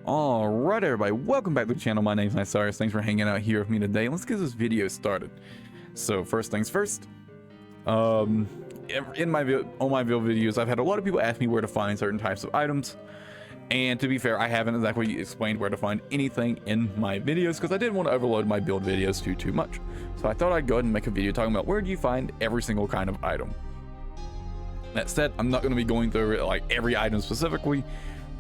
Alright everybody, welcome back to the channel. My name's Cyrus. Thanks for hanging out here with me today. Let's get this video started. So first things first, on my build videos, I've had a lot of people ask me where to find certain types of items. And to be fair, I haven't exactly explained where to find anything in my videos because I didn't want to overload my build videos too much. So I thought I'd go ahead and make a video talking about where do you find every single kind of item. That said, I'm not going to be going through like every item specifically.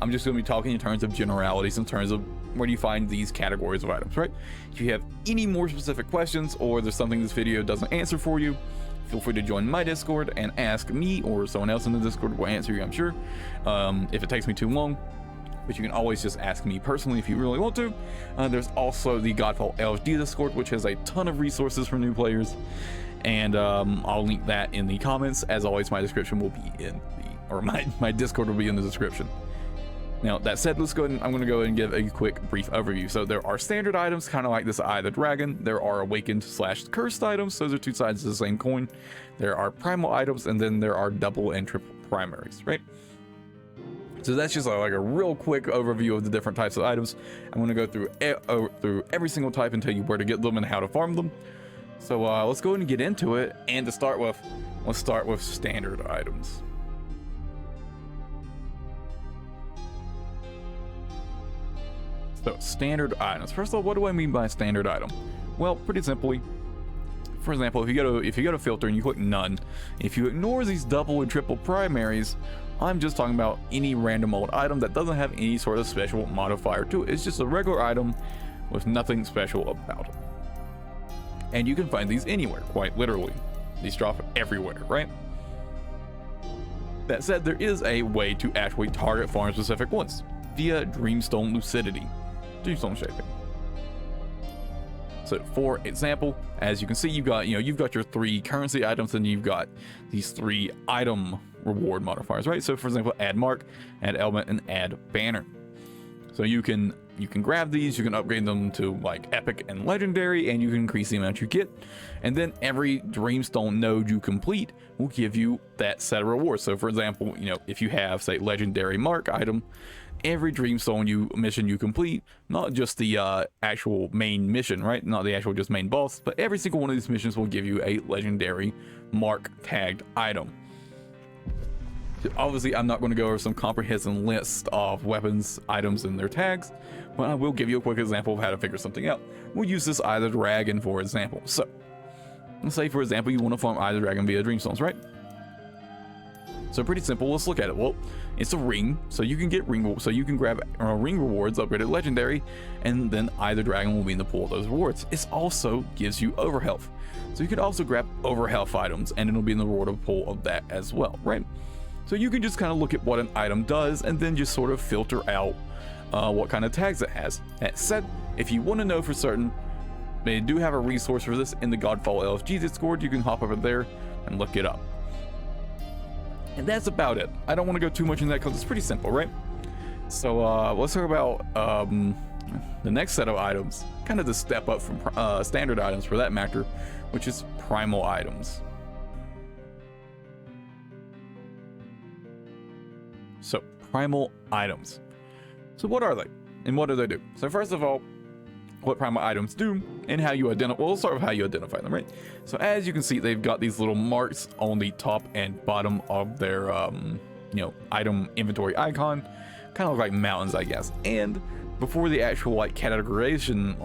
I'm just going to be talking in terms of generalities, in terms of where do you find these categories of items, right? If you have any more specific questions or there's something this video doesn't answer for you, feel free to join my Discord and ask me, or someone else in the Discord will answer you, I'm sure. If it takes me too long, but you can always just ask me personally if you really want to. There's also the Godfall LFG Discord, which has a ton of resources for new players, and I'll link that in the comments. As always, my description will be in the, or my Discord will be in the description. Now, that said, let's go ahead and I'm going to go ahead and give a quick brief overview. So there are standard items, kind of like this Eye of the Dragon. There are awakened / cursed items. Those are two sides of the same coin. There are primal items, and then there are double and triple primaries, right? So that's just like a real quick overview of the different types of items. I'm going to go through every single type and tell you where to get them and how to farm them. So let's go ahead and get into it. And to start with, let's start with standard items. So standard items. First of all, what do I mean by standard item? Well, pretty simply, for example, if you go to filter and you click none, if you ignore these double and triple primaries, I'm just talking about any random old item that doesn't have any sort of special modifier to it. It's just a regular item with nothing special about it. And you can find these anywhere, quite literally. These drop everywhere, right? That said, there is a way to actually target farm specific ones via Dreamstone Lucidity. Dreamstone shaping. So for example, as you can see, you've got your 3 currency items and you've got these 3 item reward modifiers, right? So for example, add mark, add element, and add banner. So you can grab these, you can upgrade them to like epic and legendary, and you can increase the amount you get. And then every Dreamstone node you complete will give you that set of rewards. So for example, if you have, say, legendary mark item, every Dreamstone mission you complete, not just the actual main mission, right? Not the actual just main boss, but every single one of these missions will give you a legendary mark tagged item. So obviously, I'm not going to go over some comprehensive list of weapons, items, and their tags, but I will give you a quick example of how to figure something out. We'll use this Eye of the Dragon for example. So, let's say for example you want to farm Eye of the Dragon via Dreamstones, right? So pretty simple. Let's look at it. Well, it's a ring, so you can get ring. So you can grab ring rewards, upgrade it legendary, and then Eye of the Dragon will be in the pool of those rewards. It also gives you overhealth, so you can also grab overhealth items, and it'll be in the reward pool of that as well, right? So you can just kind of look at what an item does, and then just sort of filter out what kind of tags it has. That said, if you want to know for certain, they do have a resource for this in the Godfall LFG Discord. You can hop over there and look it up. And that's about it. I don't want to go too much into that because it's pretty simple, right? So let's talk about the next set of items, kind of the step up from standard items for that matter, which is primal items. So primal items. So what are they? And what do they do? So first of all, what primal items do and how you identify. Well, we'll start with how you identify them, right? So as you can see, they've got these little marks on the top and bottom of their item inventory icon, kind of like mountains, I guess. And before the actual like categorization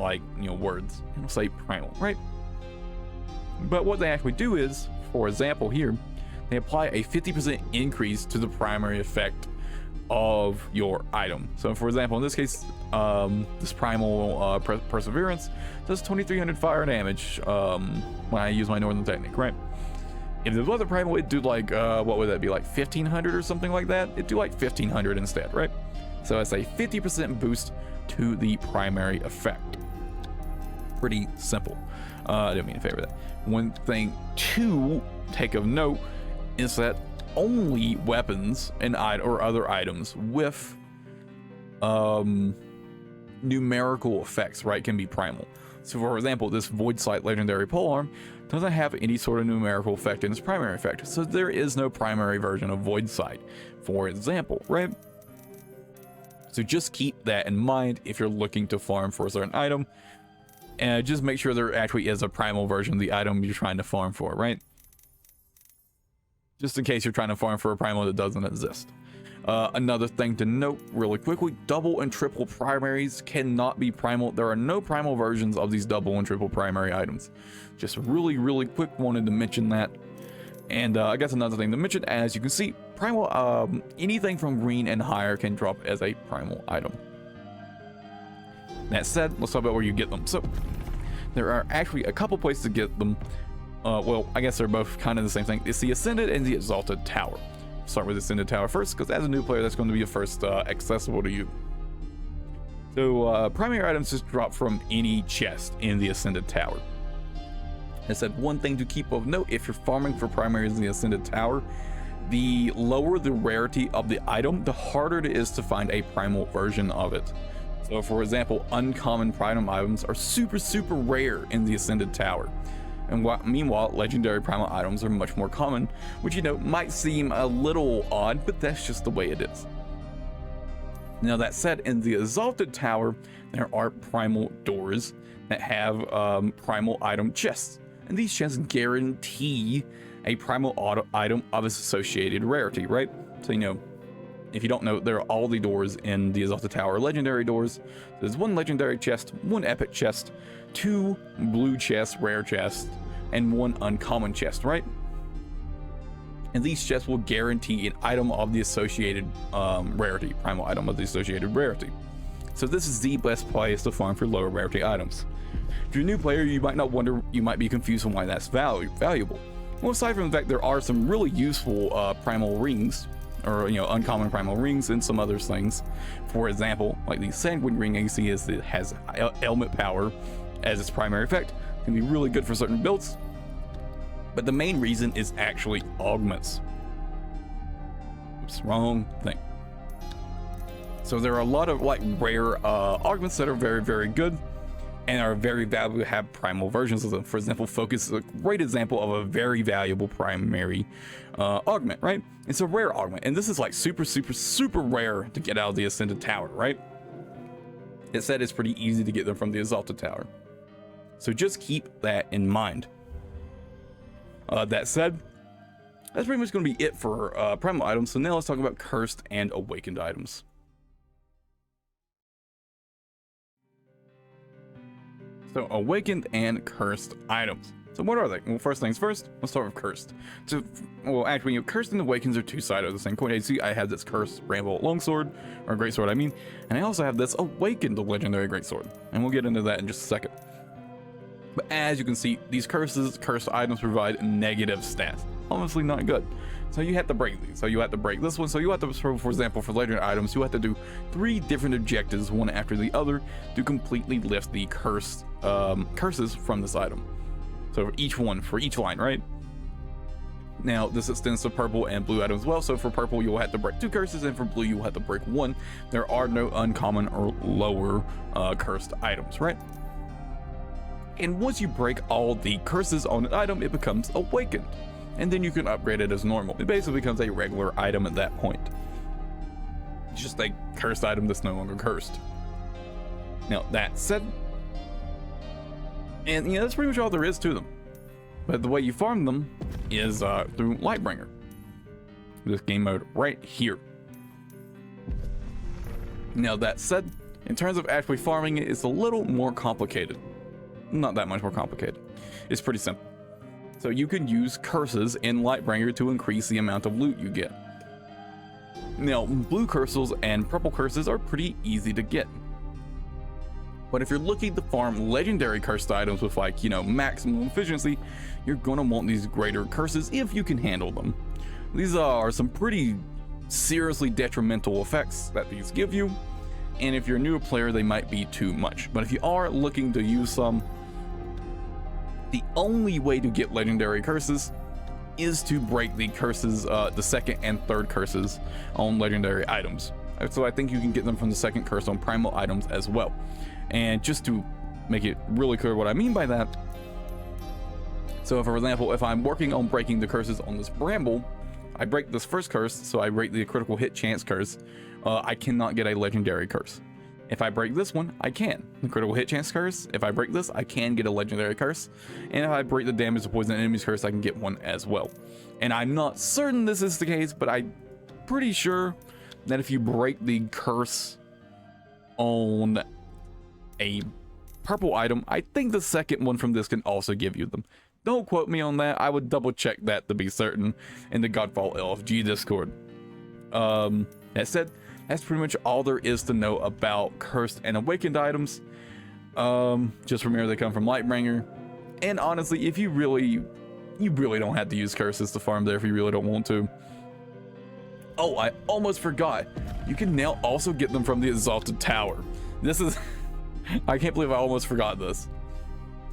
words, it'll say primal, right? But what they actually do is, for example here, they apply a 50% increase to the primary effect of your item. So for example, in this case, this primal perseverance does 2300 fire damage when I use my northern technique, right? If there was a primal, it'd do like what would that be, like 1500 or something like that? It'd do like 1500 instead, right? So it's a 50% boost to the primary effect. Pretty simple. I didn't mean to favor that. One thing to take of note is that only weapons and or other items with numerical effects, right, can be primal. So for example, this Void Sight legendary polearm doesn't have any sort of numerical effect in its primary effect, so there is no primary version of Void Sight, for example, right? So just keep that in mind if you're looking to farm for a certain item, and just make sure there actually is a primal version of the item you're trying to farm for, right? Just in case you're trying to farm for a primal that doesn't exist. Another thing to note really quickly, double and triple primaries cannot be primal. There are no primal versions of these double and triple primary items. Just really quick, wanted to mention that. And I guess another thing to mention, as you can see, primal, anything from green and higher can drop as a primal item. That said, let's talk about where you get them. So there are actually a couple places to get them. Well, I guess they're both kind of the same thing. It's the Ascended and the Exalted Tower. Start with the Ascended Tower first, because as a new player, that's going to be the first accessible to you. So primary items just drop from any chest in the Ascended Tower. I said one thing to keep of note: if you're farming for primaries in the Ascended Tower, the lower the rarity of the item, the harder it is to find a primal version of it. So for example, uncommon primal items are super rare in the Ascended Tower. And meanwhile, legendary primal items are much more common, which, you know, might seem a little odd, but that's just the way it is. Now that said, in the Exalted Tower, there are primal doors that have primal item chests. And these chests guarantee a primal item of its associated rarity, right? So, you know, if you don't know, there are all the doors in the Exalted Tower legendary doors. There's one legendary chest, one epic chest, 2 blue chests, rare chests, and 1 uncommon chest, right? And these chests will guarantee an item of the associated rarity, primal item of the associated rarity. So this is the best place to farm for lower rarity items. If you're a new player, you might be confused on why that's valuable. Well, aside from the fact there are some really useful primal rings, or, you know, uncommon primal rings, and some other things. For example, like the Sanguine ring you see it has ailment power as its primary effect. It can be really good for certain builds, but the main reason is actually augments. Oops, wrong thing. So there are a lot of like rare augments that are very good and are very valuable to have primal versions of them. For example, Focus is a great example of a very valuable primary augment, right? It's a rare augment, and this is like super rare to get out of the Ascended Tower, right? It said it's pretty easy to get them from the Exalted Tower. So just keep that in mind. That said, that's pretty much going to be it for primal items. So now let's talk about cursed and awakened items. So awakened and cursed items. So what are they? Well, first things first, let's start with cursed. So, well, actually, you know, cursed and awakens are two sides of the same coin. As you see, I have this cursed Bramble longsword, or greatsword, I mean, and I also have this awakened legendary greatsword, and we'll get into that in just a second. But as you can see, these cursed items provide negative stats. Honestly, not good. So you have to break these. So you have to break this one. So you have to, for example, for legendary items, you have to do 3 different objectives, one after the other, to completely lift the curses from this item. So for each line, right? Now this extends to purple and blue items as well. So for purple, you'll have to break 2 curses, and for blue, you'll have to break 1. There are no uncommon or lower cursed items, right? And once you break all the curses on an item, it becomes awakened. And then you can upgrade it as normal. It basically becomes a regular item at that point. It's just a cursed item that's no longer cursed. Now, that said, and you know, that's pretty much all there is to them. But the way you farm them is through Lightbringer. This game mode right here. Now, that said, in terms of actually farming it, it's a little more complicated. Not that much more complicated. It's pretty simple. So you can use curses in Lightbringer to increase the amount of loot you get. Now, blue curses and purple curses are pretty easy to get. But if you're looking to farm legendary cursed items with, like, you know, maximum efficiency, you're gonna want these greater curses if you can handle them. These are some pretty seriously detrimental effects that these give you, and if you're a newer player, they might be too much. But if you are looking to use some, the only way to get legendary curses is to break the curses, the second and third curses on legendary items. So I think you can get them from the second curse on primal items as well. And just to make it really clear what I mean by that, so for example, if I'm working on breaking the curses on this Bramble, I break this first curse, so I break the critical hit chance curse, I cannot get a legendary curse. If I break this one, I can. The critical hit chance curse, if I break this, I can get a legendary curse. And if I break the damage to poison enemies curse, I can get one as well. And I'm not certain this is the case, but I'm pretty sure that if you break the curse on a purple item, I think the second one from this can also give you them. Don't quote me on that. I would double check that to be certain in the Godfall LFG Discord. That said, that's pretty much all there is to know about cursed and awakened items. Just remember they come from Lightbringer. And honestly, if you really don't have to use curses to farm there if you really don't want to. Oh, I almost forgot. You can now also get them from the Exalted Tower. This is... I can't believe I almost forgot this.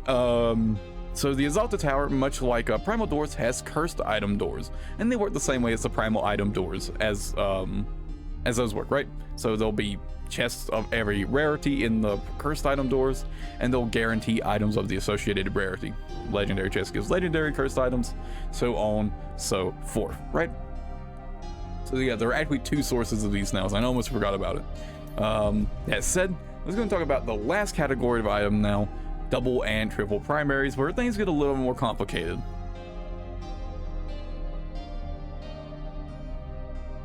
So the Exalted Tower, much like Primal Doors, has cursed item doors. And they work the same way as the Primal item doors as those work, right? So there'll be chests of every rarity in the cursed item doors, and they'll guarantee items of the associated rarity. Legendary chest gives legendary cursed items, so on, so forth, right? So yeah, there are actually two sources of these now, so I almost forgot about it. That said, let's go and talk about the last category of item now, double and triple primaries, where things get a little more complicated.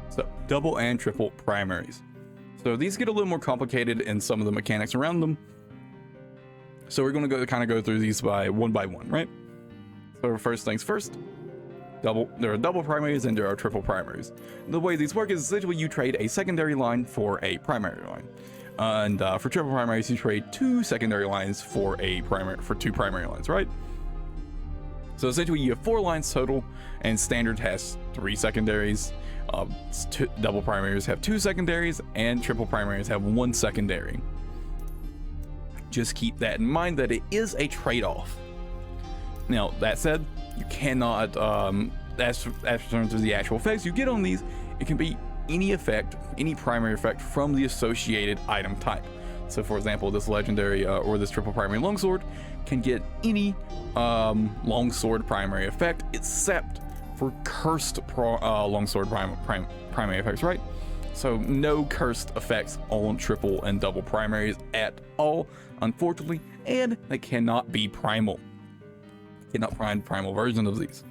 So, double and triple primaries. So these get a little more complicated in some of the mechanics around them. So we're going to go through these one by one, right? So first things first, there are double primaries and there are triple primaries. The way these work is essentially you trade a secondary line for a primary line. And for triple primaries, you trade 2 secondary lines for two primary lines, right? So essentially you have 4 lines total, and standard has 3 secondaries. Double primaries have 2 secondaries, and triple primaries have 1 secondary. Just keep that in mind that it is a trade-off. Now, that said, you cannot, as terms of the actual effects you get on these, it can be any effect, any primary effect from the associated item type. So for example, this legendary or this triple primary longsword can get any longsword primary effect except for cursed longsword primary effects, right? So no cursed effects on triple and double primaries at all, unfortunately, and they cannot be primal. Cannot find primal version of these.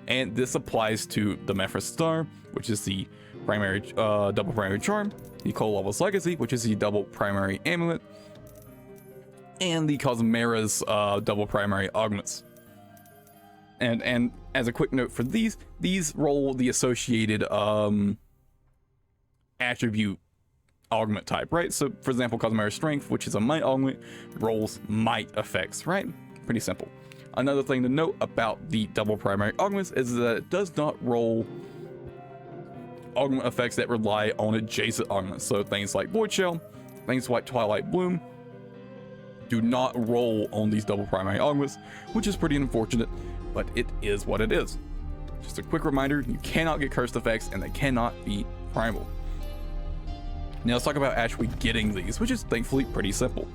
And this applies to the Mephrys Star, which is the primary double primary charm, the Kolov's Legacy, which is the double primary amulet, and the Cosmera's double primary augments. And as a quick note for these roll the associated attribute augment type, right? So for example, Cosmera's Strength, which is a might augment, rolls might effects, right? Pretty simple. Another thing to note about the double primary augments is that it does not roll augment effects that rely on adjacent augments. So things like Void Shell, things like Twilight Bloom do not roll on these double primary augments, which is pretty unfortunate, but it is what it is. Just a quick reminder, you cannot get cursed effects and they cannot be primal. Now let's talk about actually getting these, which is thankfully pretty simple.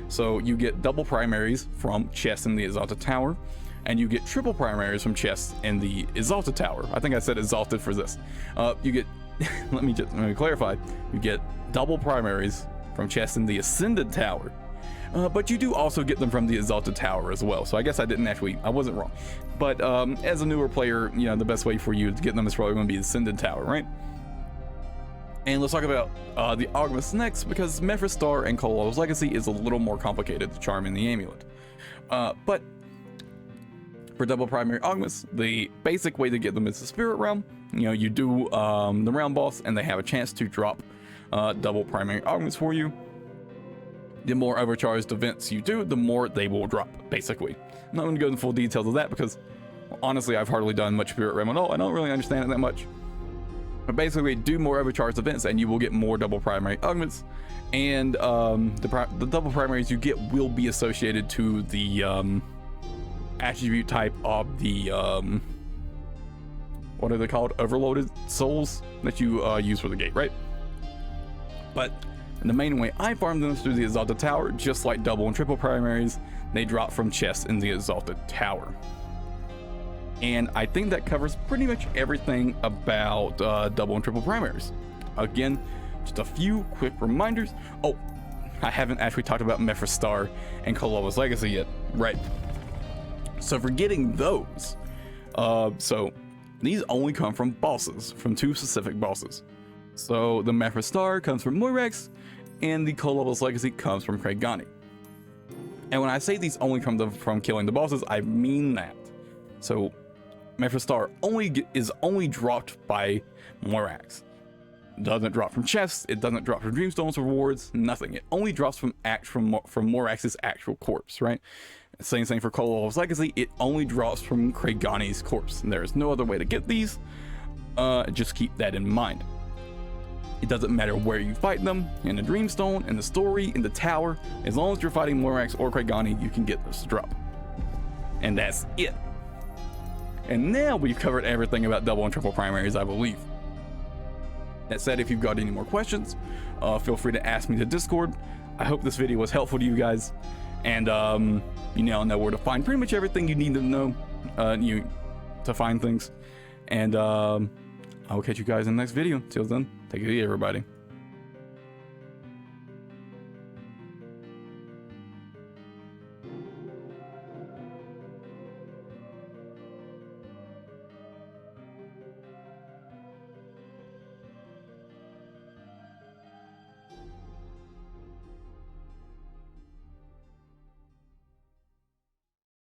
So you get double primaries from chests in the Exalted Tower, and you get triple primaries from chests in the Exalted Tower. I think I said Exalted for this. You get, let me clarify, you get double primaries from chests in the Ascended Tower, but you do also get them from the Exalted Tower as well. So I guess I wasn't wrong. But as a newer player, you know, the best way for you to get them is probably going to be the Ascended Tower, right? And let's talk about the augments next, because Mephrys Star and Kolov's Legacy is a little more complicated to charm in the amulet. But for double primary augments, the basic way to get them is the Spirit Realm. You know, you do the round boss, and they have a chance to drop double primary augments for you. The more overcharged events you do, the more they will drop, basically. I'm not going to go into full details of that because, well, honestly, I've hardly done much Spirit Realm at all. I don't really understand it that much. But basically, do more overcharged events and you will get more double primary augments. And the double primaries you get will be associated to the attribute type of the, what are they called? Overloaded souls that you use for the gate, right? But the main way I farm them is through the Exalted Tower, just like double and triple primaries. They drop from chests in the Exalted Tower. And I think that covers pretty much everything about double and triple primaries. Again, just a few quick reminders. Oh, I haven't actually talked about Mephistar and Kolova's Legacy yet. Right. So for getting those, so these only come from bosses, from 2 specific bosses. So the Mephistar comes from Moirax, and the Kolova's Legacy comes from Kraigani. And when I say these only come from killing the bosses, I mean that. So Mephistar is only dropped by Moirax. Doesn't drop from chests, it doesn't drop from Dreamstones rewards, nothing. It only drops from Moirax's actual corpse, right? Same thing for Kolova's Legacy, it only drops from Kraigani's corpse. And there is no other way to get these. Just keep that in mind. It doesn't matter where you fight them, in the Dreamstone, in the story, in the tower, as long as you're fighting Moirax or Kraigani, you can get this to drop. And that's it. And now we've covered everything about double and triple primaries, I believe. That said, if you've got any more questions, feel free to ask me to Discord. I hope this video was helpful to you guys. And you now know where to find pretty much everything you need to know to find things. And I'll catch you guys in the next video. Till then, take it easy, everybody.